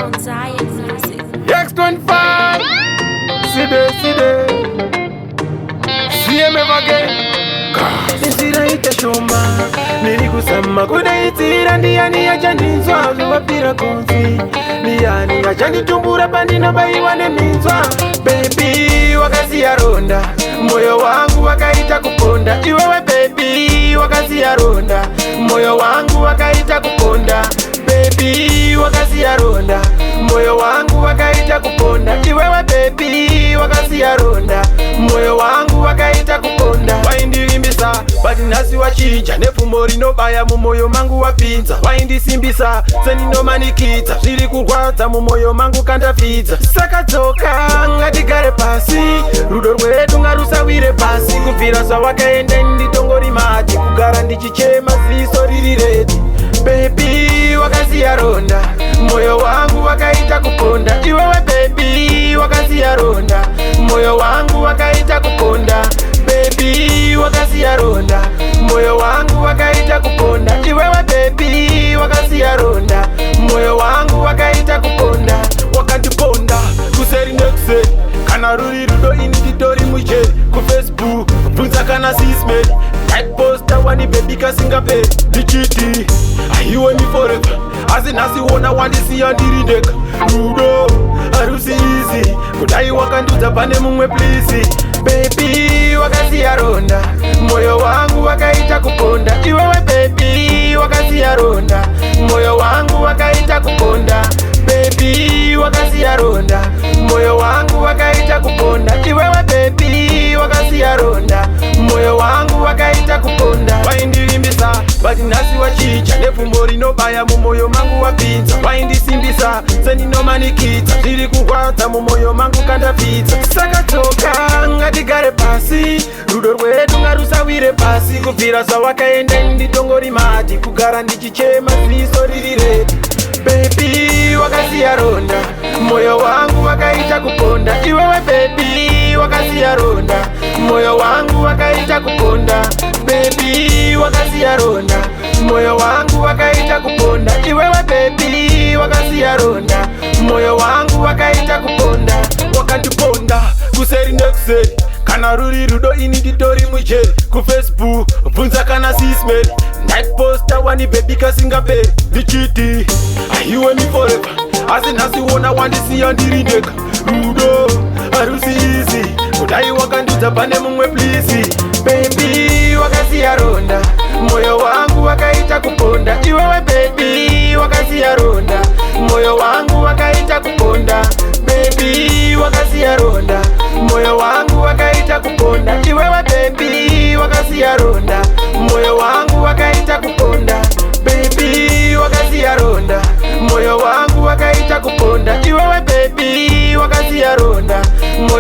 Mount Zion music. X25 See me again. Nzira itashoma nilikusema kudaitira ndiyani yachandinzwa zuwapira konzi ndiyani yachanditumbura pandino baiwane minzwa baby wakazi yaronda moyo wangu wakaita kuponda iwewe baby wakazi yaronda moyo wangu wakaita kuponda baby wakazi yaronda moyo wangu wakaita kuponda iwewe baby wakazi yaronda moyo wangu wakaita kuponda waindilimbisa bati nasi wachinja nepfumo rinobaya mumoyo mangu wapinza waindisimbisa seninomanikidza zviri kurwadza mumoyo mangu kandafidza saka dzoka ngatigare pasi rudo rwedu ngarusawire pasi kubvira zvawakaenda nditongori mati kugara ndichichema ziso riri redi baby wakazi yaronda moyo wangu wakaita kuponda iwewe baby wakazi yaronda moyo wangu wakaita kuponda baby wakazi yaronda moyo wangu wakaita kuponda iwewe baby wakazi yaronda moyo wangu wakaita kuponda wakandiponda kuseri nekuseri kana ruri rudo ini titori mucheri kufacebook bvunza kana sismeri posta wani baby kasingaperi ndichiti aiweni forever asi nhasiwona wandisiya ndiri ndega rudo harusi izi kudai wakandudza pane mumwe plisi baby wakazi yaronda moyo wangu wakaita kuponda iwewe baby wakazi yaronda moyo wangu wakaita kuponda baby wakazi yaronda moyo wangu wakaita kuponda iwewe baby wakazi yaronda moyo wangu wakaita kuponda waindilimbisa bati nhasi wachija nepfumo rinobaya mumoyo mangu wapinza waindisimbisa seninomanikidza zviri kurwadza mumoyo mangu kandafidza saka dzoka ngatigare pasi rudo rwedu ngarusawire pasi kubvira zvawakaenda nditongori mati kugara ndichichema ziso riri redi baby wakazi yaronda moyo wangu wakaita kuponda iwewe baby wakazi yaronda moyo wangu wakaita kuponda baby wakazi yaronda moyo wangu wakaita kuponda iwewe baby wakazi yaronda moyo wangu wakaita kuponda wakandiponda kuseri nekuseri kana ruri rudo ini nditori mucheri kufacebook bvunza kana sismeri ndaiposta wani baby kasingaperi ndichiti aiweni forever asi nhasiwona wandisiya ndiri ndega rudo harusi izi kudai wakandudza pane mumwe plisi baby wakazi yaronda moyo wangu wakaita kuponda iwewe baby wakazi yaronda moyo wangu wakaita kuponda baby wakazi yaronda moyo wangu wakaita kuponda iwewe baby wakazi yaronda moyo wangu wakaita kuponda baby wakazi yaronda moyo wangu wakaita kuponda iwewe baby wakazi yaronda moyo